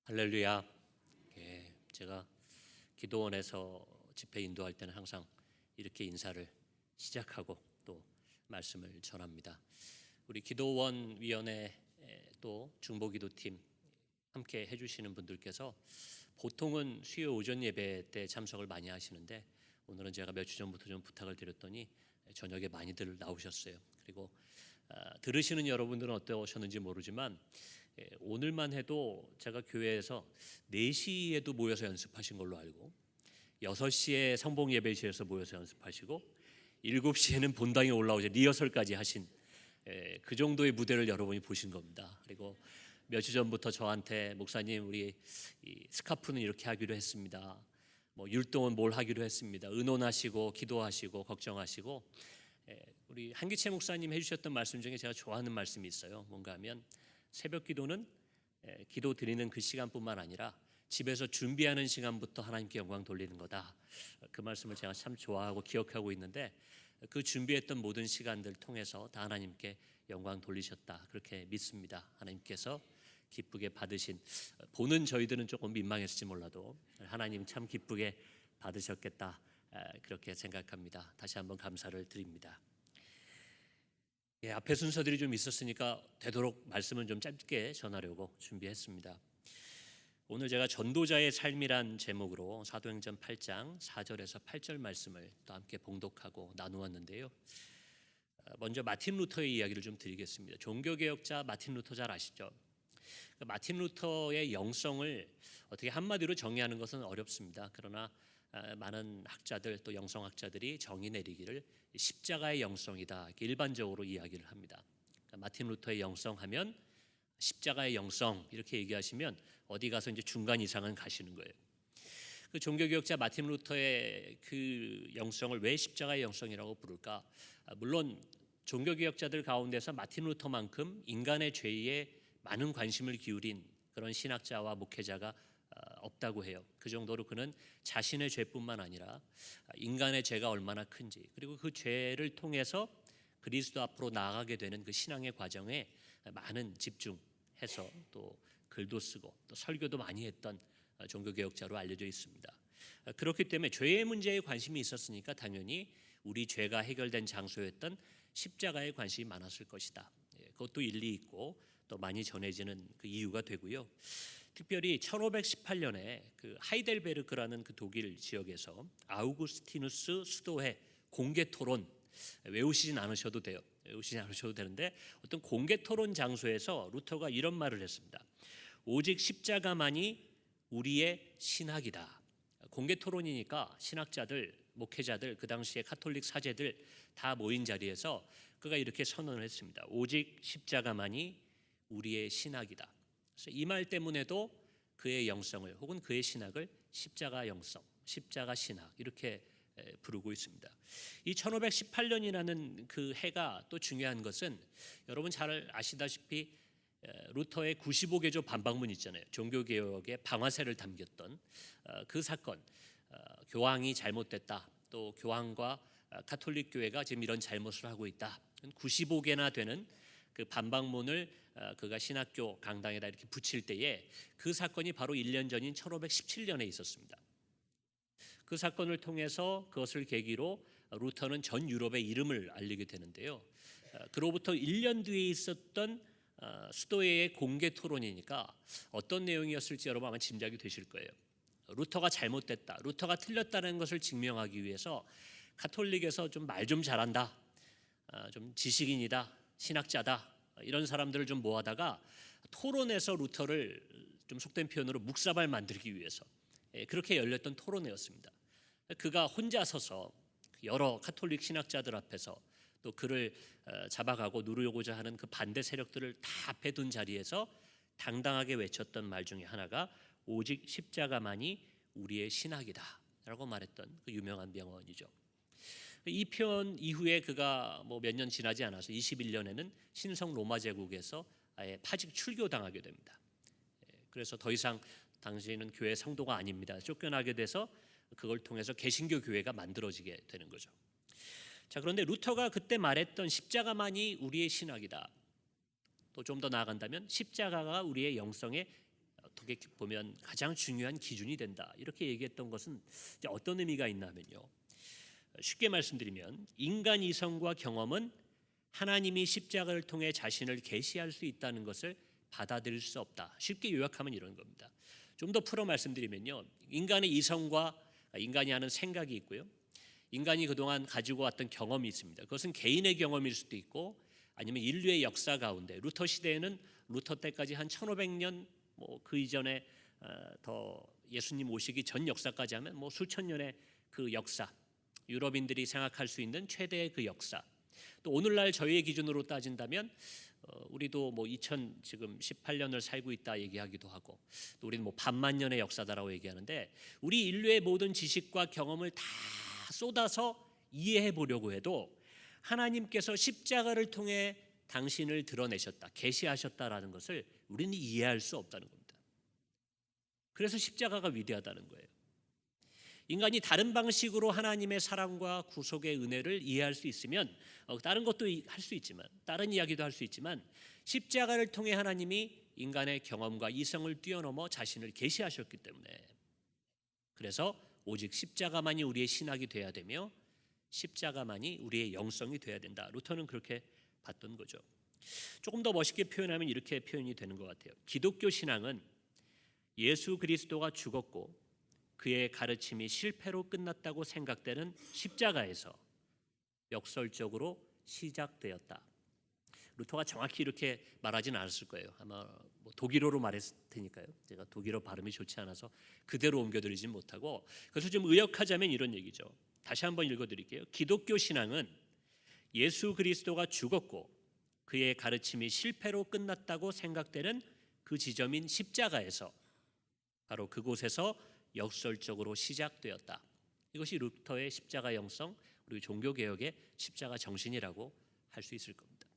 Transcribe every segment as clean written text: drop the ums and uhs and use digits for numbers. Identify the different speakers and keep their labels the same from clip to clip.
Speaker 1: 할렐루야. 제가 기도원에서 집회 인도할 때는 항상 이렇게 인사를 시작하고 또 말씀을 전합니다. 우리 기도원 위원회 또 중보기도팀 함께 해주시는 분들께서 보통은 수요 오전 예배 때 참석을 많이 하시는데 오늘은 제가 몇 주 전부터 좀 부탁을 드렸더니 저녁에 많이들 나오셨어요. 그리고 들으시는 여러분들은 어떠셨는지 모르지만 오늘만 해도 제가 교회에서 4시에도 모여서 연습하신 걸로 알고 6시에 성봉 예배실에서 모여서 연습하시고 7시에는 본당에 올라오셔 리허설까지 하신 그 정도의 무대를 여러분이 보신 겁니다. 그리고 몇 주 전부터 저한테 목사님 우리 이 스카프는 이렇게 하기로 했습니다. 뭐 율동은 뭘 하기로 했습니다. 의논하시고 기도하시고 걱정하시고 우리 한기채 목사님 해주셨던 말씀 중에 제가 좋아하는 말씀이 있어요. 뭔가 하면 새벽 기도는 기도 드리는 그 시간뿐만 아니라 집에서 준비하는 시간부터 하나님께 영광 돌리는 거다. 그 말씀을 제가 참 좋아하고 기억하고 있는데 그 준비했던 모든 시간들 통해서 다 하나님께 영광 돌리셨다. 그렇게 믿습니다. 하나님께서 기쁘게 받으신, 보는 저희들은 조금 민망했을지 몰라도 하나님 참 기쁘게 받으셨겠다. 그렇게 생각합니다. 다시 한번 감사를 드립니다. 앞에 순서들이 좀 있었으니까 되도록 말씀은 좀 짧게 전하려고 준비했습니다. 오늘 제가 전도자의 삶이란 제목으로 사도행전 8장 4절에서 8절 말씀을 또 함께 봉독하고 나누었는데요. 먼저 마틴 루터의 이야기를 좀 드리겠습니다. 종교개혁자 마틴 루터 잘 아시죠? 마틴 루터의 영성을 어떻게 한마디로 정의하는 것은 어렵습니다. 그러나 많은 학자들 또 영성학자들이 정의 내리기를 십자가의 영성이다 이렇게 일반적으로 이야기를 합니다. 그러니까 마틴 루터의 영성하면 십자가의 영성 이렇게 얘기하시면 어디 가서 이제 중간 이상은 가시는 거예요. 그 종교개혁자 마틴 루터의 그 영성을 왜 십자가의 영성이라고 부를까? 물론 종교개혁자들 가운데서 마틴 루터만큼 인간의 죄에 많은 관심을 기울인 그런 신학자와 목회자가 없다고 해요. 그 정도로 그는 자신의 죄뿐만 아니라 인간의 죄가 얼마나 큰지 그리고 그 죄를 통해서 그리스도 앞으로 나아가게 되는 그 신앙의 과정에 많은 집중해서 또 글도 쓰고 또 설교도 많이 했던 종교개혁자로 알려져 있습니다. 그렇기 때문에 죄의 문제에 관심이 있었으니까 당연히 우리 죄가 해결된 장소였던 십자가에 관심이 많았을 것이다. 그것도 일리 있고 또 많이 전해지는 그 이유가 되고요. 특별히 1518년에 그 하이델베르크라는 그 독일 지역에서 아우구스티누스 수도회 공개 토론 외우시진 않으셔도 돼요. 외우시지 않으셔도 되는데 어떤 공개 토론 장소에서 루터가 이런 말을 했습니다. 오직 십자가만이 우리의 신학이다. 공개 토론이니까 신학자들, 목회자들, 그 당시에 카톨릭 사제들 다 모인 자리에서 그가 이렇게 선언을 했습니다. 오직 십자가만이 우리의 신학이다. 그래서 이 말 때문에도 그의 영성을 혹은 그의 신학을 십자가 영성, 십자가 신학 이렇게 부르고 있습니다. 이 1518년이라는 그 해가 또 중요한 것은 여러분 잘 아시다시피 루터의 95개조 반박문 있잖아요. 종교개혁의 방아쇠를 담겼던 그 사건, 교황이 잘못됐다. 또 교황과 카톨릭 교회가 지금 이런 잘못을 하고 있다. 95개나 되는 그 반박문을 그가 신학교 강당에다 이렇게 붙일 때에 그 사건이 바로 1년 전인 1517년에 있었습니다. 그 사건을 통해서 그것을 계기로 루터는 전 유럽의 이름을 알리게 되는데요. 그로부터 1년 뒤에 있었던 수도회의 공개 토론이니까 어떤 내용이었을지 여러분 아마 짐작이 되실 거예요. 루터가 잘못됐다, 루터가 틀렸다는 것을 증명하기 위해서 카톨릭에서 좀 말 좀 잘한다, 좀 지식인이다, 신학자다 이런 사람들을 좀 모아다가 토론에서 루터를 좀 속된 표현으로 묵사발 만들기 위해서 그렇게 열렸던 토론회였습니다. 그가 혼자 서서 여러 카톨릭 신학자들 앞에서 또 그를 잡아가고 누르고자 하는 그 반대 세력들을 다 앞에 둔 자리에서 당당하게 외쳤던 말 중에 하나가 오직 십자가만이 우리의 신학이다 라고 말했던 그 유명한 명언이죠. 이 표현 이후에 그가 뭐 몇 년 지나지 않아서 21년에는 신성 로마 제국에서 아예 파직 출교당하게 됩니다. 그래서 더 이상 당신은 교회 성도가 아닙니다. 쫓겨나게 돼서 그걸 통해서 개신교 교회가 만들어지게 되는 거죠. 자, 그런데 루터가 그때 말했던 십자가만이 우리의 신학이다. 또 좀 더 나아간다면 십자가가 우리의 영성의 어떻게 보면 가장 중요한 기준이 된다. 이렇게 얘기했던 것은 이제 어떤 의미가 있냐면요. 쉽게 말씀드리면 인간 이성과 경험은 하나님이 십자가를 통해 자신을 계시할 수 있다는 것을 받아들일 수 없다. 쉽게 요약하면 이런 겁니다. 좀 더 풀어 말씀드리면요. 인간의 이성과 인간이 하는 생각이 있고요. 인간이 그동안 가지고 왔던 경험이 있습니다. 그것은 개인의 경험일 수도 있고 아니면 인류의 역사 가운데 루터 시대에는 루터 때까지 한 1500년 그 이전에 더 예수님 오시기 전 역사까지 하면 수천 년의 그 역사, 유럽인들이 생각할 수 있는 최대의 그 역사. 또 오늘날 저희의 기준으로 따진다면 우리도 2018년을 살고 있다 얘기하기도 하고 또 우리는 반만 년의 역사다라고 얘기하는데 우리 인류의 모든 지식과 경험을 다 쏟아서 이해해 보려고 해도 하나님께서 십자가를 통해 당신을 드러내셨다, 계시하셨다라는 것을 우리는 이해할 수 없다는 겁니다. 그래서 십자가가 위대하다는 거예요. 인간이 다른 방식으로 하나님의 사랑과 구속의 은혜를 이해할 수 있으면 다른 것도 할 수 있지만 다른 이야기도 할 수 있지만 십자가를 통해 하나님이 인간의 경험과 이성을 뛰어넘어 자신을 계시하셨기 때문에 그래서 오직 십자가만이 우리의 신학이 돼야 되며 십자가만이 우리의 영성이 돼야 된다. 루터는 그렇게 봤던 거죠. 조금 더 멋있게 표현하면 이렇게 표현이 되는 것 같아요. 기독교 신앙은 예수 그리스도가 죽었고 그의 가르침이 실패로 끝났다고 생각되는 십자가에서 역설적으로 시작되었다. 루터가 정확히 이렇게 말하진 않았을 거예요. 아마 독일어로 말했을 테니까요. 제가 독일어 발음이 좋지 않아서 그대로 옮겨드리진 못하고 그래서 좀 의역하자면 이런 얘기죠. 다시 한번 읽어드릴게요. 기독교 신앙은 예수 그리스도가 죽었고 그의 가르침이 실패로 끝났다고 생각되는 그 지점인 십자가에서 바로 그곳에서 역설적으로 시작되었다. 이것이 루터의 십자가 영성, 우리 종교개혁의 십자가 정신이라고 할 수 있을 겁니다.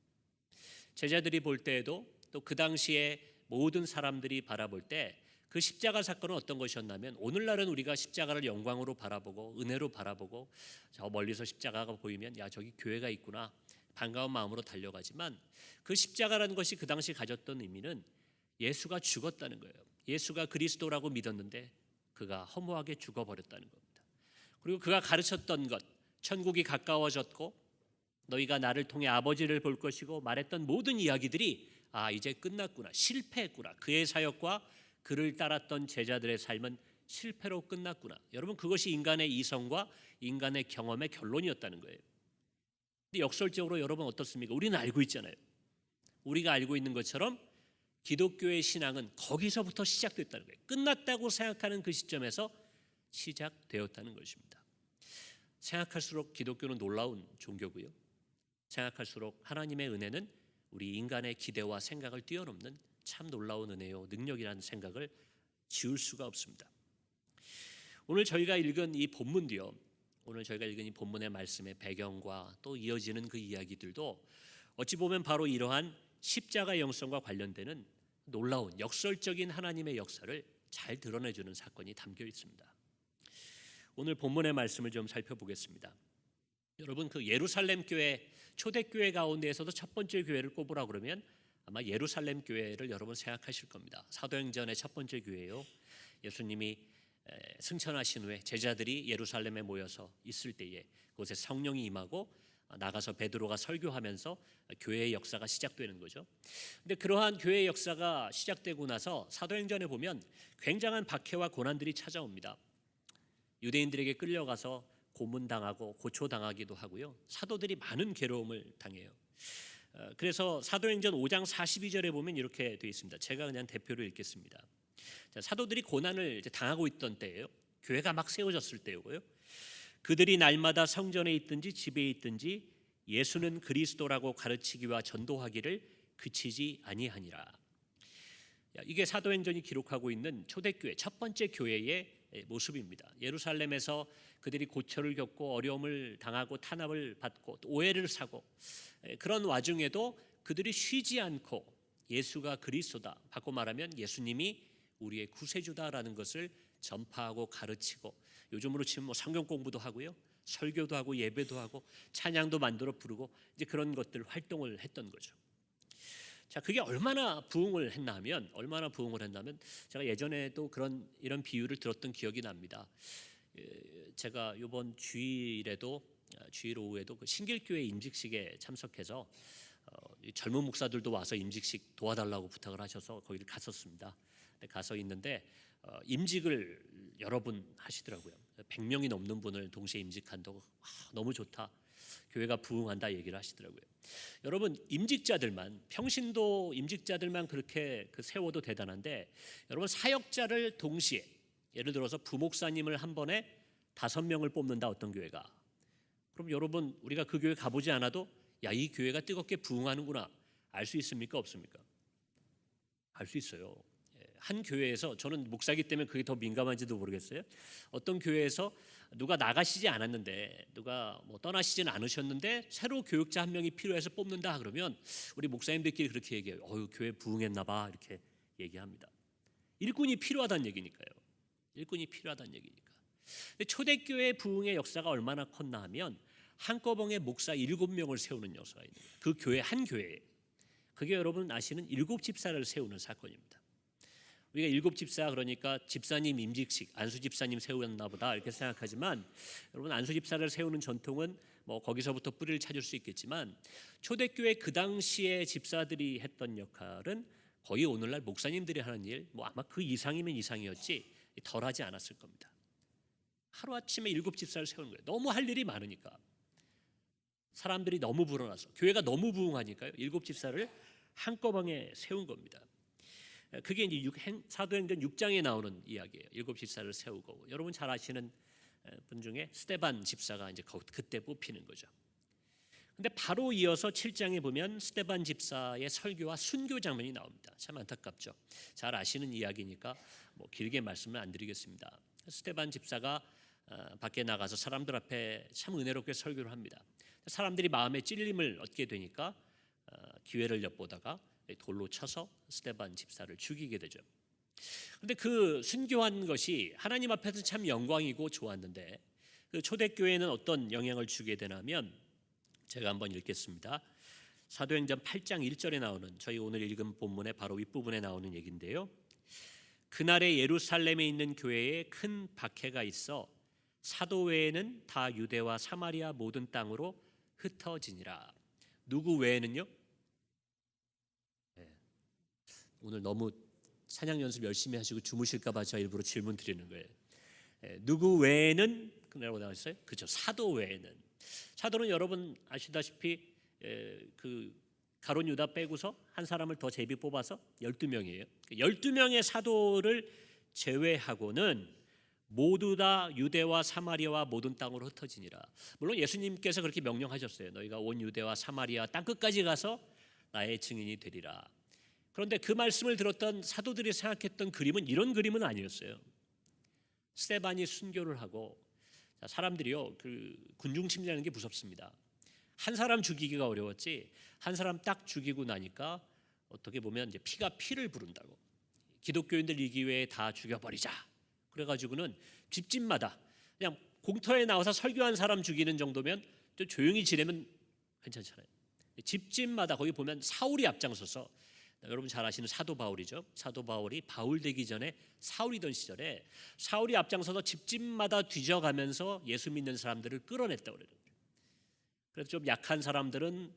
Speaker 1: 제자들이 볼 때에도 또 그 당시에 모든 사람들이 바라볼 때 그 십자가 사건은 어떤 것이었냐면 오늘날은 우리가 십자가를 영광으로 바라보고 은혜로 바라보고 저 멀리서 십자가가 보이면 야 저기 교회가 있구나 반가운 마음으로 달려가지만 그 십자가라는 것이 그 당시 가졌던 의미는 예수가 죽었다는 거예요. 예수가 그리스도라고 믿었는데 그가 허무하게 죽어버렸다는 겁니다. 그리고 그가 가르쳤던 것, 천국이 가까워졌고 너희가 나를 통해 아버지를 볼 것이고 말했던 모든 이야기들이 이제 끝났구나, 실패했구나. 그의 사역과 그를 따랐던 제자들의 삶은 실패로 끝났구나. 여러분 그것이 인간의 이성과 인간의 경험의 결론이었다는 거예요. 근데 역설적으로 여러분 어떻습니까? 우리는 알고 있잖아요. 우리가 알고 있는 것처럼 기독교의 신앙은 거기서부터 시작됐다는 거예요. 끝났다고 생각하는 그 시점에서 시작되었다는 것입니다. 생각할수록 기독교는 놀라운 종교고요. 생각할수록 하나님의 은혜는 우리 인간의 기대와 생각을 뛰어넘는 참 놀라운 은혜요 능력이라는 생각을 지울 수가 없습니다. 오늘 저희가 읽은 이 본문도요. 오늘 저희가 읽은 이 본문의 말씀의 배경과 또 이어지는 그 이야기들도 어찌 보면 바로 이러한 십자가 영성과 관련되는 놀라운 역설적인 하나님의 역사를 잘 드러내주는 사건이 담겨 있습니다. 오늘 본문의 말씀을 좀 살펴보겠습니다. 여러분 그 예루살렘 교회 초대교회 가운데에서도 첫 번째 교회를 꼽으라 그러면 아마 예루살렘 교회를 여러분 생각하실 겁니다. 사도행전의 첫 번째 교회요. 예수님이 승천하신 후에 제자들이 예루살렘에 모여서 있을 때에 그곳에 성령이 임하고 나가서 베드로가 설교하면서 교회의 역사가 시작되는 거죠. 근데 그러한 교회의 역사가 시작되고 나서 사도행전에 보면 굉장한 박해와 고난들이 찾아옵니다. 유대인들에게 끌려가서 고문당하고 고초당하기도 하고요. 사도들이 많은 괴로움을 당해요. 그래서 사도행전 5장 42절에 보면 이렇게 되어 있습니다. 제가 그냥 대표로 읽겠습니다. 사도들이 고난을 당하고 있던 때예요. 교회가 막 세워졌을 때고요. 그들이 날마다 성전에 있든지 집에 있든지 예수는 그리스도라고 가르치기와 전도하기를 그치지 아니하니라. 이게 사도행전이 기록하고 있는 초대교회 첫 번째 교회의 모습입니다. 예루살렘에서 그들이 고초를 겪고 어려움을 당하고 탄압을 받고 또 오해를 사고 그런 와중에도 그들이 쉬지 않고 예수가 그리스도다. 바꿔 말하면 예수님이 우리의 구세주다라는 것을 전파하고 가르치고 요즘으로 치면 성경 공부도 하고요. 설교도 하고 예배도 하고 찬양도 만들어 부르고 이제 그런 것들 활동을 했던 거죠. 자, 그게 얼마나 부흥을 했냐면 제가 예전에도 이런 비유를 들었던 기억이 납니다. 제가 이번 주일 오후에도 그 신길교회 임직식에 참석해서 이 젊은 목사들도 와서 임직식 도와달라고 부탁을 하셔서 거기를 갔었습니다. 가서 있는데 임직을 여러 분 하시더라고요. 100명이 넘는 분을 동시에 임직한다고 너무 좋다. 교회가 부흥한다 얘기를 하시더라고요. 여러분, 임직자들만, 평신도 임직자들만 그렇게 세워도 대단한데, 여러분, 사역자를 동시에, 예를 들어서 부목사님을 한 번에 5명을 뽑는다, 어떤 교회가. 그럼 여러분, 우리가 그 교회 가보지 않아도 야, 이 교회가 뜨겁게 부흥하는구나 알 수 있습니까, 없습니까? 알 수 있어요. 한 교회에서, 저는 목사기 때문에 그게 더 민감한지도 모르겠어요. 어떤 교회에서 누가 나가시지 않았는데, 누가 떠나시지는 않으셨는데 새로 교육자 한 명이 필요해서 뽑는다 그러면 우리 목사님들끼리 그렇게 얘기해요. 교회 부흥했나 봐, 이렇게 얘기합니다. 일꾼이 필요하다는 얘기니까요. 일꾼이 필요하다는 얘기니까. 근데 초대교회 부흥의 역사가 얼마나 컸나 하면 한꺼번에 목사 7명을 세우는 역사가 있는 거예요. 그 교회 한 교회에. 그게 여러분 아시는 7집사를 세우는 사건입니다. 우리가 7집사 그러니까 집사님 임직식, 안수 집사님 세웠나 보다 이렇게 생각하지만, 여러분, 안수 집사를 세우는 전통은 거기서부터 뿌리를 찾을 수 있겠지만, 초대교회 그 당시에 집사들이 했던 역할은 거의 오늘날 목사님들이 하는 일, 아마 그 이상이면 이상이었지 덜하지 않았을 겁니다. 하루아침에 7집사를 세우는 거예요. 너무 할 일이 많으니까, 사람들이 너무 불어나서, 교회가 너무 부흥하니까요, 7집사를 한꺼번에 세운 겁니다. 그게 이제 사도행전 6장에 나오는 이야기예요. 7집사를 세우고, 여러분 잘 아시는 분 중에 스데반 집사가 이제 그때 뽑히는 거죠. 근데 바로 이어서 7장에 보면 스데반 집사의 설교와 순교 장면이 나옵니다. 참 안타깝죠. 잘 아시는 이야기니까 길게 말씀을 안 드리겠습니다. 스데반 집사가 밖에 나가서 사람들 앞에 참 은혜롭게 설교를 합니다. 사람들이 마음에 찔림을 얻게 되니까 기회를 엿보다가 돌로 쳐서 스데반 집사를 죽이게 되죠. 그런데 그 순교한 것이 하나님 앞에서 참 영광이고 좋았는데, 그 초대교회는 어떤 영향을 주게 되냐면, 제가 한번 읽겠습니다. 사도행전 8장 1절에 나오는, 저희 오늘 읽은 본문의 바로 윗부분에 나오는 얘기인데요. 그날에 예루살렘에 있는 교회에 큰 박해가 있어 사도 외에는 다 유대와 사마리아 모든 땅으로 흩어지니라. 누구 외에는요? 오늘 너무 찬양 연습 열심히 하시고 주무실까 봐 제가 일부러 질문 드리는 거예요. 누구 외에는, 그라고 나왔어요? 그렇죠. 사도 외에는. 사도는 여러분 아시다시피 그 가룟 유다 빼고서 한 사람을 더 제비 뽑아서 12명이에요. 12명의 사도를 제외하고는 모두 다 유대와 사마리아와 모든 땅으로 흩어지니라. 물론 예수님께서 그렇게 명령하셨어요. 너희가 온 유대와 사마리아 땅 끝까지 가서 나의 증인이 되리라. 그런데 그 말씀을 들었던 사도들이 생각했던 그림은 이런 그림은 아니었어요. 스데반이 순교를 하고, 사람들이요, 그 군중 침략하는 게 무섭습니다. 한 사람 죽이기가 어려웠지, 한 사람 딱 죽이고 나니까 어떻게 보면 이제 피가 피를 부른다고, 기독교인들 이 기회에 다 죽여버리자. 그래가지고는 집집마다 그냥 공터에 나와서 설교한 사람 죽이는 정도면 좀 조용히 지내면 괜찮잖아요. 집집마다 거기 보면 사울이 앞장서서, 여러분 잘 아시는 사도 바울이죠. 사도 바울이 바울 되기 전에 사울이던 시절에 사울이 앞장서서 집집마다 뒤져가면서 예수 믿는 사람들을 끌어냈다고 그래요. 그래서 좀 약한 사람들은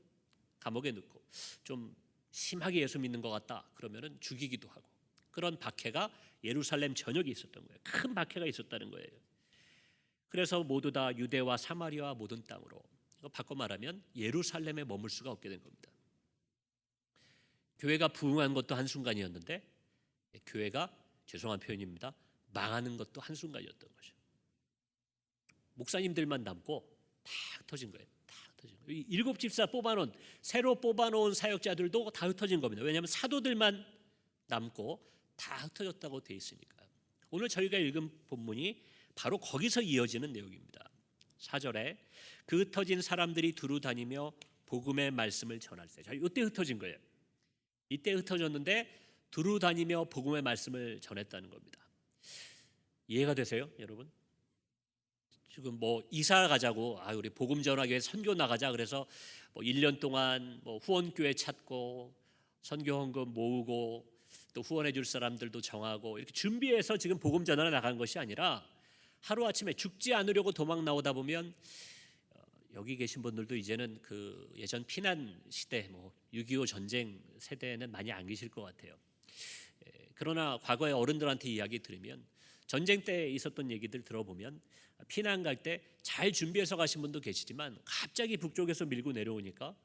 Speaker 1: 감옥에 넣고, 좀 심하게 예수 믿는 것 같다 그러면은 죽이기도 하고, 그런 박해가 예루살렘 전역에 있었던 거예요. 큰 박해가 있었다는 거예요. 그래서 모두 다 유대와 사마리아 모든 땅으로, 이거 바꿔 말하면 예루살렘에 머물 수가 없게 된 겁니다. 교회가 부흥한 것도 한순간이었는데, 교회가, 죄송한 표현입니다, 망하는 것도 한순간이었던 거죠. 목사님들만 남고 다 흩어진 거예요. 다 흩어진 거예요. 7집사 뽑아놓은, 새로 뽑아놓은 사역자들도 다 흩어진 겁니다. 왜냐하면 사도들만 남고 다 흩어졌다고 돼 있으니까. 오늘 저희가 읽은 본문이 바로 거기서 이어지는 내용입니다. 4절에 그 흩어진 사람들이 두루 다니며 복음의 말씀을 전할 때, 자, 이때 흩어진 거예요. 이때 흩어졌는데 두루 다니며 복음의 말씀을 전했다는 겁니다. 이해가 되세요, 여러분? 지금 이사 가자고, 우리 복음 전하기 위해 선교 나가자 그래서 1년 동안 후원교회 찾고 선교 헌금 모으고 또 후원해 줄 사람들도 정하고 이렇게 준비해서 지금 복음 전하러 나간 것이 아니라 하루아침에 죽지 않으려고 도망 나오다 보면 여기 계신 분들도 이제는 그 예전 피난 시대 6.25 전쟁 세대에는 많이 안 계실 것 같아요. 그러나 과거의 어른들한테 이야기 들으면 전쟁 때 있었던 얘기들 들어보면 피난 갈 때 잘 준비해서 가신 분도 계시지만 갑자기 북쪽에서 밀고 내려오니까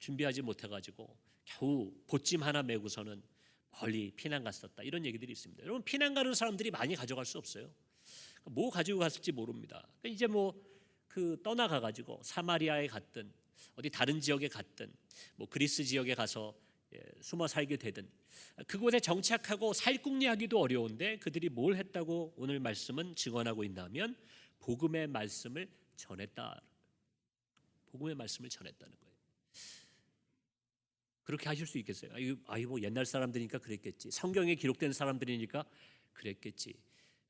Speaker 1: 준비하지 못해가지고 겨우 보찜 하나 메고서는 멀리 피난 갔었다, 이런 얘기들이 있습니다. 여러분, 피난 가는 사람들이 많이 가져갈 수 없어요. 뭐 가지고 갔을지 모릅니다. 이제 떠나가가지고 사마리아에 갔든 어디 다른 지역에 갔든 그리스 지역에 가서 숨어 살게 되든 그곳에 정착하고 살궁리하기도 어려운데 그들이 뭘 했다고 오늘 말씀은 증언하고 있냐면 복음의 말씀을 전했다. 복음의 말씀을 전했다는 거예요. 그렇게 하실 수 있겠어요? 옛날 사람들이니까 그랬겠지. 성경에 기록된 사람들이니까 그랬겠지.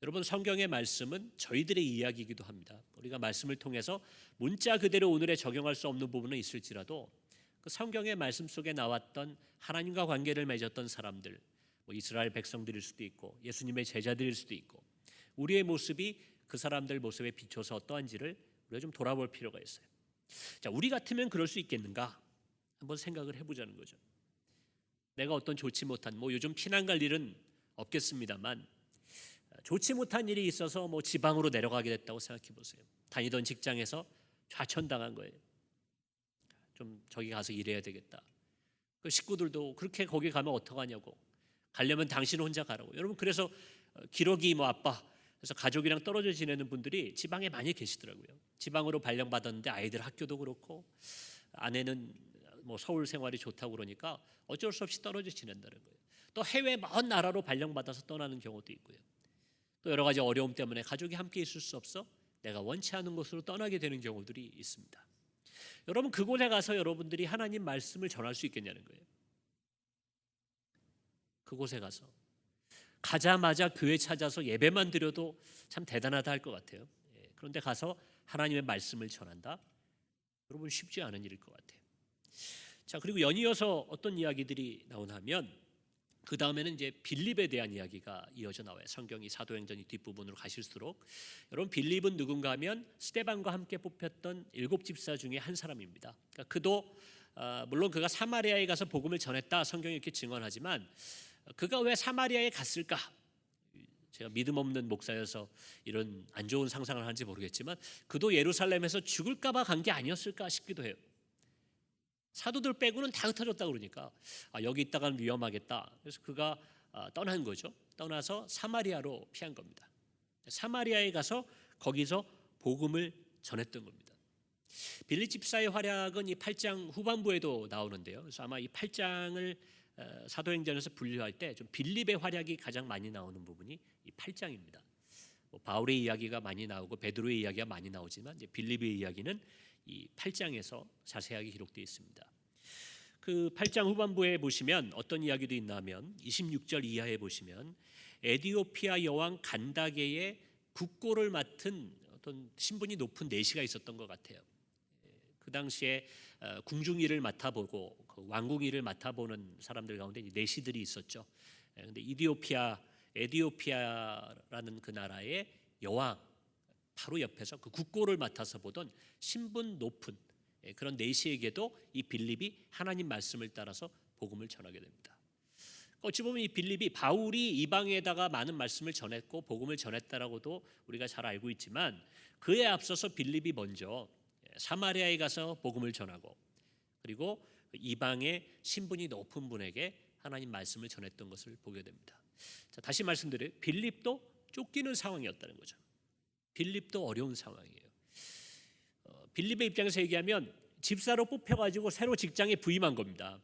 Speaker 1: 여러분, 성경의 말씀은 저희들의 이야기이기도 합니다. 우리가 말씀을 통해서 문자 그대로 오늘에 적용할 수 없는 부분은 있을지라도 그 성경의 말씀 속에 나왔던 하나님과 관계를 맺었던 사람들, 이스라엘 백성들일 수도 있고 예수님의 제자들일 수도 있고 우리의 모습이 그 사람들 모습에 비춰서 어떠한지를 우리가 좀 돌아볼 필요가 있어요. 자, 우리 같으면 그럴 수 있겠는가? 한번 생각을 해보자는 거죠. 내가 어떤 좋지 못한 요즘 피난 갈 일은 없겠습니다만 좋지 못한 일이 있어서 지방으로 내려가게 됐다고 생각해 보세요. 다니던 직장에서 좌천당한 거예요. 좀 저기 가서 일해야 되겠다. 그 식구들도 그렇게 거기 가면 어떡하냐고, 가려면 당신 혼자 가라고. 여러분, 그래서 기러기 아빠, 그래서 가족이랑 떨어져 지내는 분들이 지방에 많이 계시더라고요. 지방으로 발령받았는데 아이들 학교도 그렇고 아내는 서울 생활이 좋다고 그러니까 어쩔 수 없이 떨어져 지낸다는 거예요. 또 해외 먼 나라로 발령받아서 떠나는 경우도 있고요. 또 여러 가지 어려움 때문에 가족이 함께 있을 수 없어 내가 원치 않은 곳으로 떠나게 되는 경우들이 있습니다. 여러분, 그곳에 가서 여러분들이 하나님 말씀을 전할 수 있겠냐는 거예요. 그곳에 가서 가자마자 교회 찾아서 예배만 드려도 참 대단하다 할 것 같아요. 그런데 가서 하나님의 말씀을 전한다? 여러분, 쉽지 않은 일일 것 같아요. 자, 그리고 연이어서 어떤 이야기들이 나오냐면 그 다음에는 이제 빌립에 대한 이야기가 이어져 나와요. 성경이 사도행전 뒷부분으로 가실수록 여러분, 빌립은 누군가 하면 스데반과 함께 뽑혔던 7 집사 중에 한 사람입니다. 그러니까 그도 물론 그가 사마리아에 가서 복음을 전했다 성경이 이렇게 증언하지만 그가 왜 사마리아에 갔을까? 제가 믿음 없는 목사여서 이런 안 좋은 상상을 하는지 모르겠지만 그도 예루살렘에서 죽을까 봐 간 게 아니었을까 싶기도 해요. 사도들 빼고는 다 흩어졌다고 그러니까 여기 있다가는 위험하겠다. 그래서 그가 떠난 거죠. 떠나서 사마리아로 피한 겁니다. 사마리아에 가서 거기서 복음을 전했던 겁니다. 빌립 집사의 활약은 이 8장 후반부에도 나오는데요. 그래서 아마 이 8장을 사도행전에서 분류할 때 좀 빌립의 활약이 가장 많이 나오는 부분이 이 8장입니다. 바울의 이야기가 많이 나오고 베드로의 이야기가 많이 나오지만 이제 빌립의 이야기는 이 8장에서 자세하게 기록되어 있습니다. 그 8장 후반부에 보시면 어떤 이야기도 있냐면 26절 이하에 보시면 에디오피아 여왕 간다게의 국고를 맡은 어떤 신분이 높은 내시가 있었던 것 같아요. 그 당시에 궁중일을 맡아보고 그 왕궁일을 맡아보는 사람들 가운데 내시들이 있었죠. 그런데 에디오피아라는 그 나라의 여왕 바로 옆에서 그 국고를 맡아서 보던 신분 높은 그런 내시에게도 이 빌립이 하나님 말씀을 따라서 복음을 전하게 됩니다. 어찌 보면 이 빌립이 바울이 이방에다가 많은 말씀을 전했고 복음을 전했다라고도 우리가 잘 알고 있지만 그에 앞서서 빌립이 먼저 사마리아에 가서 복음을 전하고 그리고 이방의 신분이 높은 분에게 하나님 말씀을 전했던 것을 보게 됩니다. 자, 다시 말씀드려요. 빌립도 쫓기는 상황이었다는 거죠. 빌립도 어려운 상황이에요. 빌립의 입장에서 얘기하면 집사로 뽑혀가지고 새로 직장에 부임한 겁니다.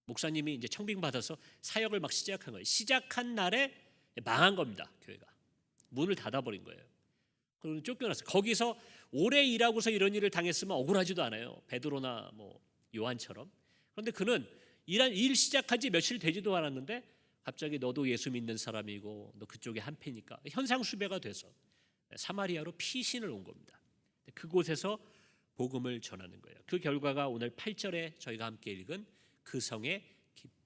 Speaker 1: 목사님이 이제 청빙 받아서 사역을 막 시작한 거예요. 시작한 날에 망한 겁니다. 교회가 문을 닫아버린 거예요. 그럼 쫓겨났어요. 거기서 오래 일하고서 이런 일을 당했으면 억울하지도 않아요. 베드로나 요한처럼. 그런데 그는 일 시작한 지 며칠 되지도 않았는데 갑자기 너도 예수 믿는 사람이고 너 그쪽에 한패니까 현상수배가 돼서 사마리아로 피신을 온 겁니다. 그곳에서 복음을 전하는 거예요. 그 결과가 오늘 8절에 저희가 함께 읽은 그 성에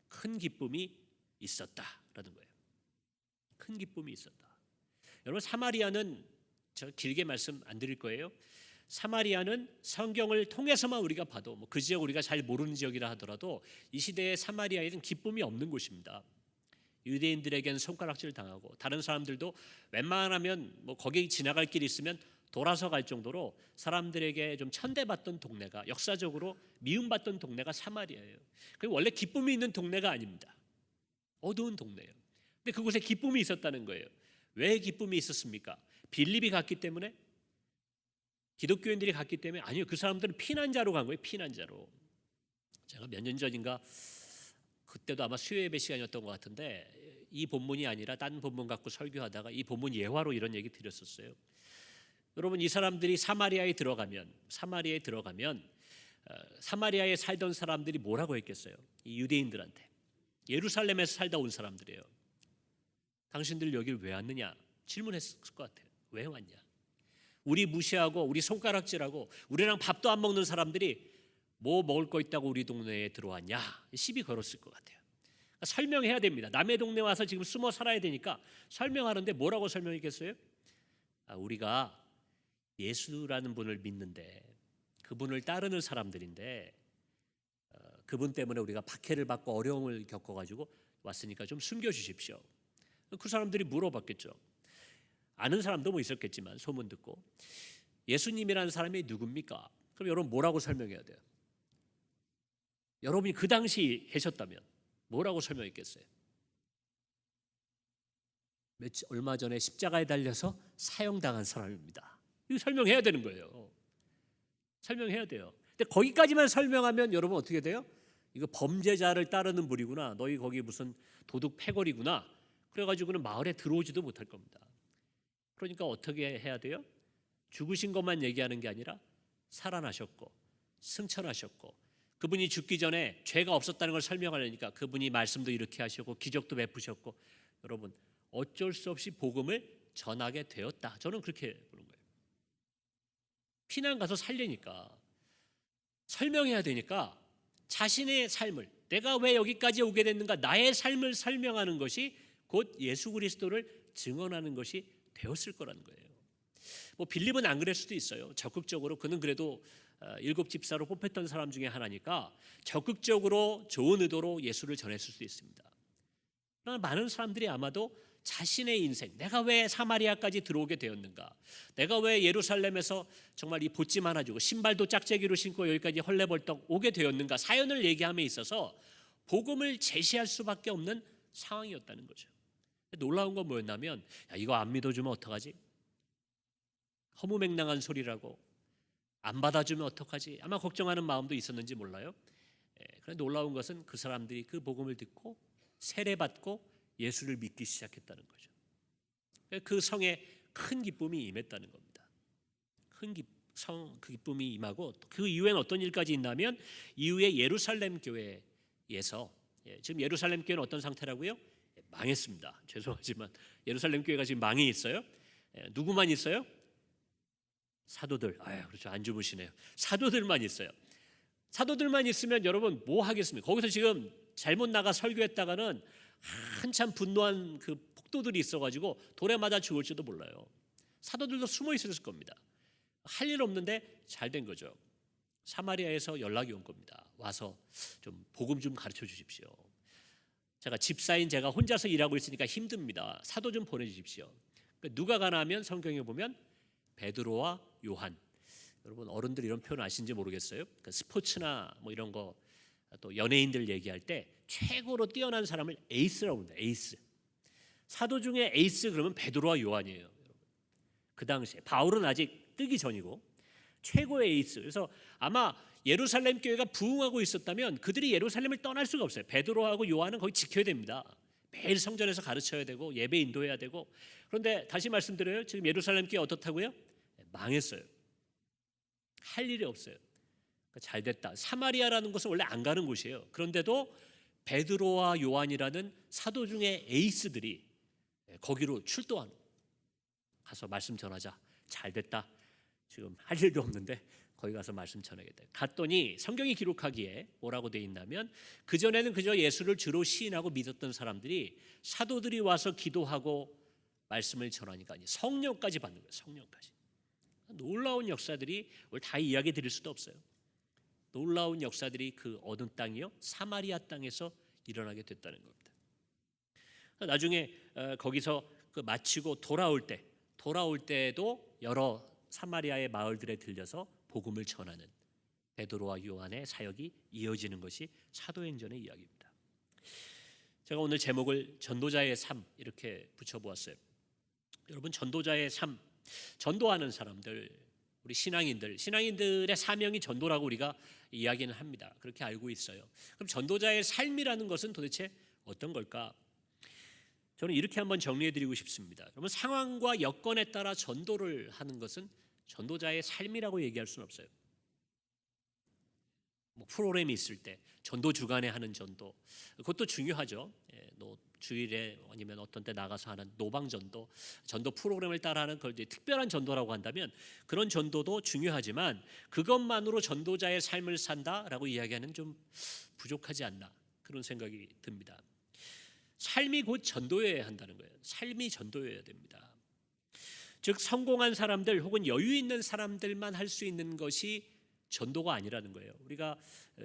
Speaker 1: 큰 기쁨이 있었다라는 거예요. 큰 기쁨이 있었다. 여러분, 사마리아는 제가 길게 말씀 안 드릴 거예요. 사마리아는 성경을 통해서만 우리가 봐도 그 지역 우리가 잘 모르는 지역이라 하더라도 이 시대의 사마리아에는 기쁨이 없는 곳입니다. 유대인들에게는 손가락질 당하고 다른 사람들도 웬만하면 거기 지나갈 길이 있으면 돌아서 갈 정도로 사람들에게 좀 천대받던 동네가, 역사적으로 미움받던 동네가 사마리아예요. 그리고 원래 기쁨이 있는 동네가 아닙니다. 어두운 동네예요. 근데 그곳에 기쁨이 있었다는 거예요. 왜 기쁨이 있었습니까? 빌립이 갔기 때문에? 기독교인들이 갔기 때문에? 아니요. 그 사람들은 피난자로 간 거예요. 피난자로. 제가 몇 년 전인가, 그때도 아마 수요예배 시간이었던 것 같은데, 이 본문이 아니라 딴 본문 갖고 설교하다가 이 본문 예화로 이런 얘기 드렸었어요. 여러분, 이 사람들이 사마리아에 들어가면 사마리아에 살던 사람들이 뭐라고 했겠어요? 이 유대인들한테. 예루살렘에서 살다 온 사람들이에요. 당신들 여길 왜 왔느냐 질문했을 것 같아요. 왜 왔냐? 우리 무시하고 우리 손가락질하고 우리랑 밥도 안 먹는 사람들이 뭐 먹을 거 있다고 우리 동네에 들어왔냐? 시비 걸었을 것 같아요. 그러니까 설명해야 됩니다. 남의 동네 와서 지금 숨어 살아야 되니까 설명하는데 뭐라고 설명했겠어요? 우리가 예수라는 분을 믿는데, 그분을 따르는 사람들인데, 그분 때문에 우리가 박해를 받고 어려움을 겪어가지고 왔으니까 좀 숨겨주십시오. 그 사람들이 물어봤겠죠. 아는 사람도 있었겠지만 소문 듣고, 예수님이라는 사람이 누굽니까? 그럼 여러분 뭐라고 설명해야 돼요? 여러분이 그 당시 계셨다면 뭐라고 설명했겠어요? 얼마 전에 십자가에 달려서 사형당한 사람입니다. 이거 설명해야 되는 거예요. 설명해야 돼요. 근데 거기까지만 설명하면 여러분 어떻게 돼요? 이거 범죄자를 따르는 무리구나. 너희 거기 무슨 도둑 패거리구나. 그래가지고는 마을에 들어오지도 못할 겁니다. 그러니까 어떻게 해야 돼요? 죽으신 것만 얘기하는 게 아니라 살아나셨고 승천하셨고, 그분이 죽기 전에 죄가 없었다는 걸 설명하려니까 그분이 말씀도 이렇게 하셨고 기적도 베푸셨고, 여러분 어쩔 수 없이 복음을 전하게 되었다. 저는 그렇게 보는 거예요. 피난 가서 살려니까, 설명해야 되니까 자신의 삶을, 내가 왜 여기까지 오게 됐는가, 나의 삶을 설명하는 것이 곧 예수 그리스도를 증언하는 것이 되었을 거라는 거예요. 빌립은 안 그럴 수도 있어요. 적극적으로, 그는 그래도 7 집사로 뽑혔던 사람 중에 하나니까 적극적으로 좋은 의도로 예수를 전했을 수도 있습니다. 그러나 많은 사람들이 아마도 자신의 인생, 내가 왜 사마리아까지 들어오게 되었는가, 내가 왜 예루살렘에서 정말 이 보찜 하나 주고 신발도 짝재기로 신고 여기까지 헐레벌떡 오게 되었는가, 사연을 얘기함에 있어서 복음을 제시할 수밖에 없는 상황이었다는 거죠. 놀라운 건 뭐였냐면, 이거 안 믿어주면 어떡하지? 허무맹랑한 소리라고, 안 받아주면 어떡하지? 아마 걱정하는 마음도 있었는지 몰라요. 그런데 놀라운 것은 그 사람들이 그 복음을 듣고 세례받고 예수를 믿기 시작했다는 거죠. 그 성에 큰 기쁨이 임했다는 겁니다. 그 기쁨이 임하고, 그 이후에는 어떤 일까지 있냐면, 이후에 예루살렘 교회에서, 지금 예루살렘 교회는 어떤 상태라고요? 망했습니다. 죄송하지만 예루살렘 교회가 지금 망해 있어요. 누구만 있어요? 사도들. 그렇죠. 안 주무시네요. 사도들만 있어요. 사도들만 있으면 여러분 뭐 하겠습니까? 거기서 지금 잘못 나가 설교했다가는 한참 분노한 그 폭도들이 있어가지고 돌에 맞아 죽을지도 몰라요. 사도들도 숨어 있었을 겁니다. 할 일 없는데 잘 된 거죠. 사마리아에서 연락이 온 겁니다. 와서 좀 복음 좀 가르쳐 주십시오. 집사인 제가 혼자서 일하고 있으니까 힘듭니다. 사도 좀 보내주십시오. 누가 가나 하면 성경에 보면 베드로와 요한. 여러분 어른들 이런 표현 아시는지 모르겠어요. 스포츠나 뭐 이런 거, 또 연예인들 얘기할 때 최고로 뛰어난 사람을 에이스라고 합니다. 에이스. 사도 중에 에이스 그러면 베드로와 요한이에요. 그 당시에 바울은 아직 뜨기 전이고 최고의 에이스. 그래서 아마 예루살렘 교회가 부흥하고 있었다면 그들이 예루살렘을 떠날 수가 없어요. 베드로하고 요한은 거기 지켜야 됩니다. 매일 성전에서 가르쳐야 되고 예배 인도해야 되고. 그런데 다시 말씀드려요. 지금 예루살렘 교회 어떻다고요? 망했어요. 할 일이 없어요. 잘 됐다. 사마리아라는 곳은 원래 안 가는 곳이에요. 그런데도 베드로와 요한이라는 사도 중에 에이스들이 거기로 출동하는, 가서 말씀 전하자. 잘 됐다. 지금 할 일도 없는데 거기 가서 말씀 전하겠다. 갔더니 성경이 기록하기에 뭐라고 돼 있냐면 그전에는 그저 예수를 주로 시인하고 믿었던 사람들이 사도들이 와서 기도하고 말씀을 전하니까 성령까지 받는 거예요. 성령까지. 놀라운 역사들이 오늘 다 이야기 드릴 수도 없어요. 놀라운 역사들이 그 어느 땅이요? 사마리아 땅에서 일어나게 됐다는 겁니다. 나중에 거기서 그 마치고 돌아올 때도 여러 사마리아의 마을들에 들려서 복음을 전하는 베드로와 요한의 사역이 이어지는 것이 사도행전의 이야기입니다. 제가 오늘 제목을 전도자의 삶 이렇게 붙여보았어요. 여러분, 전도자의 삶, 전도하는 사람들, 우리 신앙인들의 사명이 전도라고 우리가 이야기는 합니다. 그렇게 알고 있어요. 그럼 전도자의 삶이라는 것은 도대체 어떤 걸까? 저는 이렇게 한번 정리해드리고 싶습니다. 여러분, 상황과 여건에 따라 전도를 하는 것은 전도자의 삶이라고 얘기할 수는 없어요. 뭐 프로그램이 있을 때 전도 주간에 하는 전도, 그것도 중요하죠. 주일에 아니면 어떤 때 나가서 하는 노방 전도 프로그램을 따라하는 걸 특별한 전도라고 한다면 그런 전도도 중요하지만 그것만으로 전도자의 삶을 산다라고 이야기하는 좀 부족하지 않나, 그런 생각이 듭니다. 삶이 곧 전도여야 한다는 거예요. 삶이 전도여야 됩니다. 즉 성공한 사람들 혹은 여유 있는 사람들만 할 수 있는 것이 전도가 아니라는 거예요. 우리가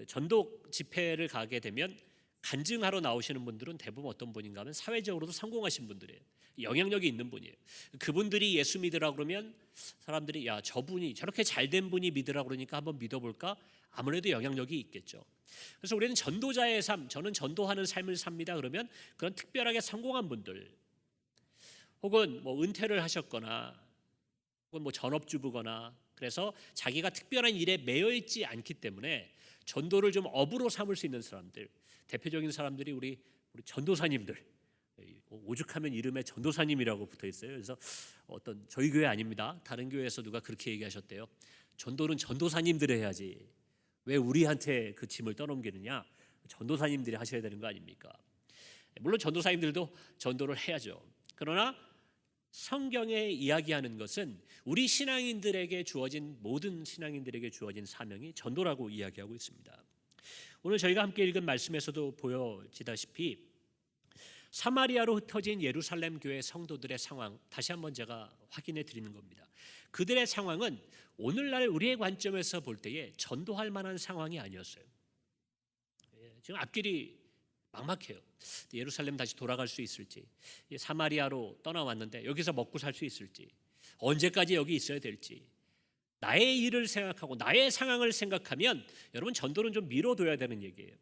Speaker 1: 전도 집회를 가게 되면 간증하러 나오시는 분들은 대부분 어떤 분인가 하면 사회적으로도 성공하신 분들이에요. 영향력이 있는 분이에요. 그분들이 예수 믿으라 그러면 사람들이 야, 저분이 저렇게 잘된 분이 믿으라 그러니까 한번 믿어볼까? 아무래도 영향력이 있겠죠. 그래서 우리는 전도자의 삶, 저는 전도하는 삶을 삽니다 그러면 그런 특별하게 성공한 분들 혹은 뭐 은퇴를 하셨거나 혹은 뭐 전업주부거나 그래서 자기가 특별한 일에 매여 있지 않기 때문에 전도를 좀 업으로 삼을 수 있는 사람들, 대표적인 사람들이 우리 전도사님들, 오죽하면 이름에 전도사님이라고 붙어 있어요. 그래서 어떤 저희 교회 아닙니다. 다른 교회에서 누가 그렇게 얘기하셨대요. 전도는 전도사님들이 해야지. 왜 우리한테 그 짐을 떠넘기느냐? 전도사님들이 하셔야 되는 거 아닙니까? 물론 전도사님들도 전도를 해야죠. 그러나 성경에 이야기하는 것은 우리 신앙인들에게 주어진 모든 신앙인들에게 주어진 사명이 전도라고 이야기하고 있습니다. 오늘 저희가 함께 읽은 말씀에서도 보여지다시피 사마리아로 흩어진 예루살렘 교회 성도들의 상황 다시 한번 제가 확인해 드리는 겁니다. 그들의 상황은 오늘날 우리의 관점에서 볼 때에 전도할 만한 상황이 아니었어요. 지금 앞길이 막막해요. 예루살렘 다시 돌아갈 수 있을지, 사마리아로 떠나왔는데 여기서 먹고 살 수 있을지, 언제까지 여기 있어야 될지, 나의 일을 생각하고 나의 상황을 생각하면 여러분 전도는 좀 미뤄둬야 되는 얘기예요.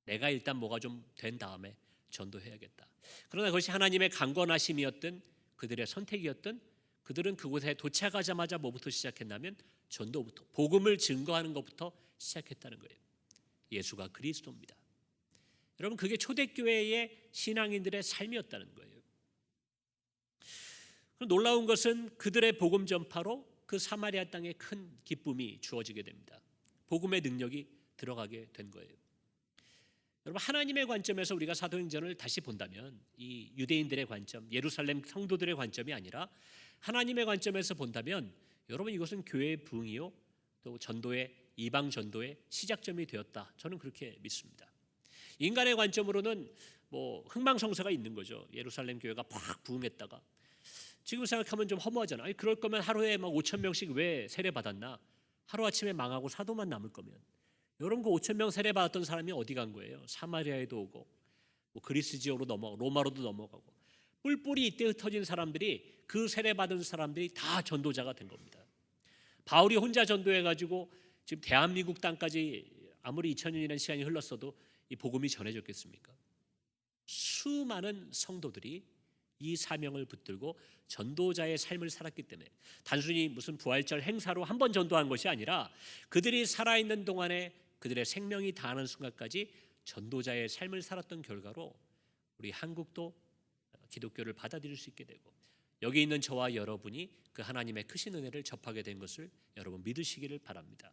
Speaker 1: 내가 일단 뭐가 좀 된 다음에 전도해야겠다. 그러나 그것이 하나님의 강권하심이었든 그들의 선택이었든 그들은 그곳에 도착하자마자 뭐부터 시작했냐면 전도부터, 복음을 증거하는 것부터 시작했다는 거예요. 예수가 그리스도입니다. 여러분, 그게 초대교회의 신앙인들의 삶이었다는 거예요. 놀라운 것은 그들의 복음 전파로 그 사마리아 땅에 큰 기쁨이 주어지게 됩니다. 복음의 능력이 들어가게 된 거예요. 여러분, 하나님의 관점에서 우리가 사도행전을 다시 본다면 이 유대인들의 관점, 예루살렘 성도들의 관점이 아니라 하나님의 관점에서 본다면 여러분, 이것은 교회의 부흥이요 또 전도의, 이방 전도의 시작점이 되었다. 저는 그렇게 믿습니다. 인간의 관점으로는 뭐 흥망성쇠가 있는 거죠. 예루살렘 교회가 팍 부흥했다가 지금 생각하면 좀 허무하잖아. 아니, 그럴 거면 하루에 막 5천 명씩 왜 세례 받았나? 하루아침에 망하고 사도만 남을 거면. 여러분, 그 5천 명 세례 받았던 사람이 어디 간 거예요? 사마리아에도 오고 뭐 그리스 지역으로 넘어가고 로마로도 넘어가고 뿔뿔이 이때 흩어진 사람들이, 그 세례 받은 사람들이 다 전도자가 된 겁니다. 바울이 혼자 전도해가지고 지금 대한민국 땅까지 아무리 2000년이라는 시간이 흘렀어도 이 복음이 전해졌겠습니까? 수많은 성도들이 이 사명을 붙들고 전도자의 삶을 살았기 때문에 단순히 무슨 부활절 행사로 한 번 전도한 것이 아니라 그들이 살아있는 동안에 그들의 생명이 다하는 순간까지 전도자의 삶을 살았던 결과로 우리 한국도 기독교를 받아들일 수 있게 되고 여기 있는 저와 여러분이 그 하나님의 크신 은혜를 접하게 된 것을 여러분 믿으시기를 바랍니다.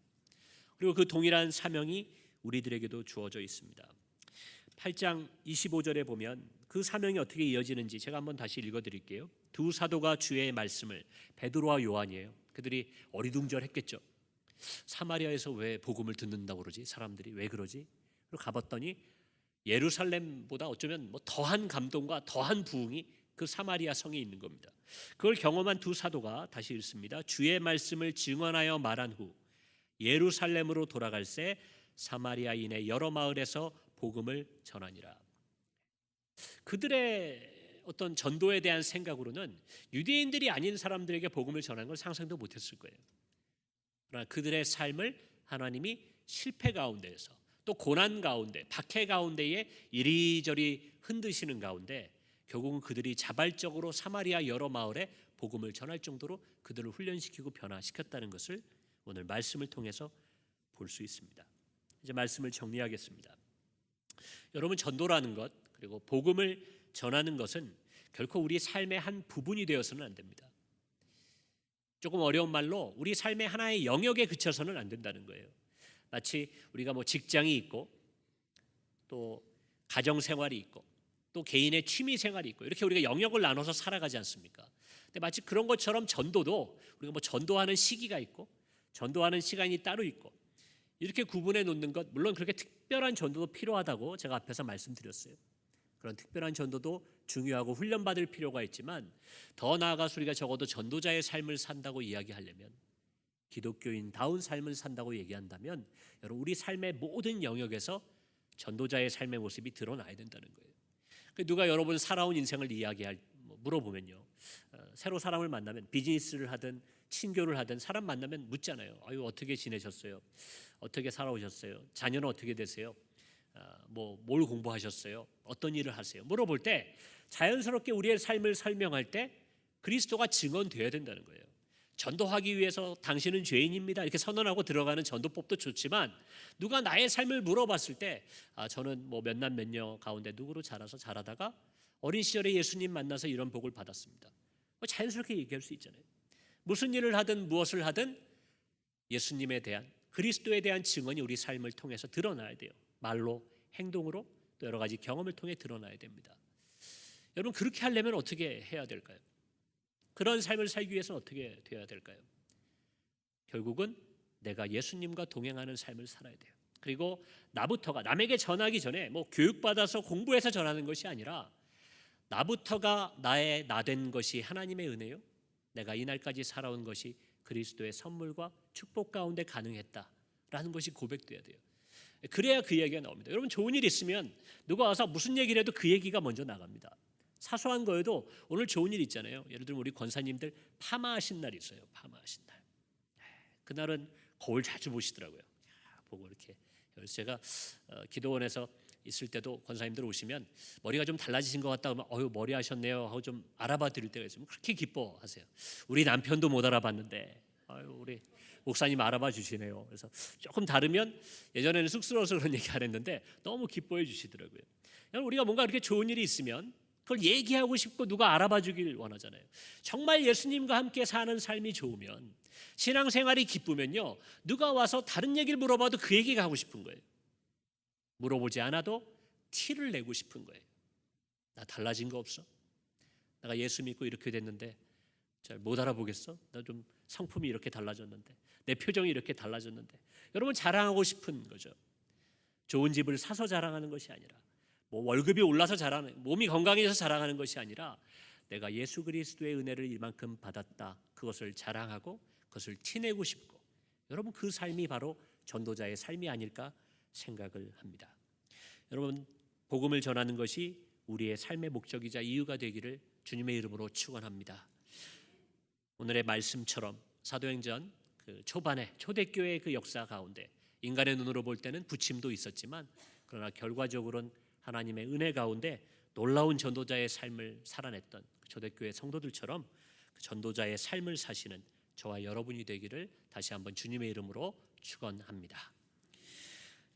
Speaker 1: 그리고 그 동일한 사명이 우리들에게도 주어져 있습니다. 8장 25절에 보면 그 사명이 어떻게 이어지는지 제가 한번 다시 읽어드릴게요. 두 사도가 주의 말씀을, 베드로와 요한이에요. 그들이 어리둥절했겠죠. 사마리아에서 왜 복음을 듣는다고 그러지? 사람들이 왜 그러지? 그리고 가봤더니 예루살렘보다 어쩌면 뭐 더한 감동과 더한 부흥이 그 사마리아 성에 있는 겁니다. 그걸 경험한 두 사도가 다시 읽습니다. 주의 말씀을 증언하여 말한 후 예루살렘으로 돌아갈새 사마리아인의 여러 마을에서 복음을 전하니라. 그들의 어떤 전도에 대한 생각으로는 유대인들이 아닌 사람들에게 복음을 전하는 걸 상상도 못했을 거예요. 그러나 그들의 삶을 하나님이 실패 가운데에서 또 고난 가운데 박해 가운데에 이리저리 흔드시는 가운데 결국은 그들이 자발적으로 사마리아 여러 마을에 복음을 전할 정도로 그들을 훈련시키고 변화시켰다는 것을 오늘 말씀을 통해서 볼 수 있습니다. 이제 말씀을 정리하겠습니다. 여러분, 전도라는 것 그리고 복음을 전하는 것은 결코 우리 삶의 한 부분이 되어서는 안 됩니다. 조금 어려운 말로 우리 삶의 하나의 영역에 그쳐서는 안 된다는 거예요. 마치 우리가 뭐 직장이 있고 또 가정 생활이 있고 또 개인의 취미 생활이 있고 이렇게 우리가 영역을 나눠서 살아가지 않습니까? 근데 마치 그런 것처럼 전도도 우리가 뭐 전도하는 시기가 있고 전도하는 시간이 따로 있고 이렇게 구분해 놓는 것, 물론 그렇게 특별한 전도도 필요하다고 제가 앞에서 말씀드렸어요. 그런 특별한 전도도 중요하고 훈련받을 필요가 있지만 더 나아가서 우리가 적어도 전도자의 삶을 산다고 이야기하려면, 기독교인다운 삶을 산다고 얘기한다면 여러분, 우리 삶의 모든 영역에서 전도자의 삶의 모습이 드러나야 된다는 거예요. 누가 여러분 살아온 인생을 물어보면요, 새로 사람을 만나면 비즈니스를 하든 친교를 하든 사람 만나면 묻잖아요. 아유, 어떻게 지내셨어요? 어떻게 살아오셨어요? 자녀는 어떻게 되세요? 뭘 공부하셨어요? 어떤 일을 하세요? 물어볼 때 자연스럽게 우리의 삶을 설명할 때 그리스도가 증언되어야 된다는 거예요. 전도하기 위해서 당신은 죄인입니다 이렇게 선언하고 들어가는 전도법도 좋지만 누가 나의 삶을 물어봤을 때 저는 뭐 몇남 몇녀 가운데 누구로 자라다가 어린 시절에 예수님 만나서 이런 복을 받았습니다. 자연스럽게 얘기할 수 있잖아요. 무슨 일을 하든 무엇을 하든 예수님에 대한, 그리스도에 대한 증언이 우리 삶을 통해서 드러나야 돼요. 말로, 행동으로, 또 여러 가지 경험을 통해 드러나야 됩니다. 여러분, 그렇게 하려면 어떻게 해야 될까요? 그런 삶을 살기 위해서는 어떻게 되어야 될까요? 결국은 내가 예수님과 동행하는 삶을 살아야 돼요. 그리고 나부터가, 남에게 전하기 전에 뭐 교육받아서 공부해서 전하는 것이 아니라 나부터가 나의 나된 것이 하나님의 은혜요, 내가 이날까지 살아온 것이 그리스도의 선물과 축복 가운데 가능했다라는 것이 고백돼야 돼요. 그래야 그 얘기가 나옵니다. 여러분, 좋은 일 있으면 누가 와서 무슨 얘기를 해도 그 얘기가 먼저 나갑니다. 사소한 거에도 오늘 좋은 일 있잖아요. 예를 들면 우리 권사님들 파마하신 날이 있어요. 파마하신 날. 그날은 거울 자주 보시더라고요. 보고 이렇게. 그래서 제가 기도원에서 있을 때도 권사님들 오시면 머리가 좀 달라지신 것 같다 그러면 어유 머리 하셨네요 하고 좀 알아봐 드릴 때가 있으면 그렇게 기뻐하세요. 우리 남편도 못 알아봤는데 아유 우리 목사님 알아봐 주시네요. 그래서 조금 다르면 예전에는 쑥스러워서 그런 얘기 안 했는데 너무 기뻐해 주시더라고요. 우리가 뭔가 이렇게 좋은 일이 있으면 그걸 얘기하고 싶고 누가 알아봐 주길 원하잖아요. 정말 예수님과 함께 사는 삶이 좋으면, 신앙생활이 기쁘면요, 누가 와서 다른 얘기를 물어봐도 그 얘기가 하고 싶은 거예요. 물어보지 않아도 티를 내고 싶은 거예요. 나 달라진 거 없어? 내가 예수 믿고 이렇게 됐는데 잘 못 알아보겠어? 나 좀 성품이 이렇게 달라졌는데, 내 표정이 이렇게 달라졌는데. 여러분, 자랑하고 싶은 거죠. 좋은 집을 사서 자랑하는 것이 아니라, 뭐 월급이 올라서 자랑하는, 몸이 건강해서 자랑하는 것이 아니라 내가 예수 그리스도의 은혜를 이만큼 받았다, 그것을 자랑하고 그것을 티내고 싶고, 여러분, 그 삶이 바로 전도자의 삶이 아닐까 생각을 합니다. 여러분, 복음을 전하는 것이 우리의 삶의 목적이자 이유가 되기를 주님의 이름으로 축원합니다. 오늘의 말씀처럼 사도행전 그 초반에 초대교회의 그 역사 가운데 인간의 눈으로 볼 때는 부침도 있었지만, 그러나 결과적으로는 하나님의 은혜 가운데 놀라운 전도자의 삶을 살아냈던 초대교회 성도들처럼 그 전도자의 삶을 사시는 저와 여러분이 되기를 다시 한번 주님의 이름으로 축원합니다.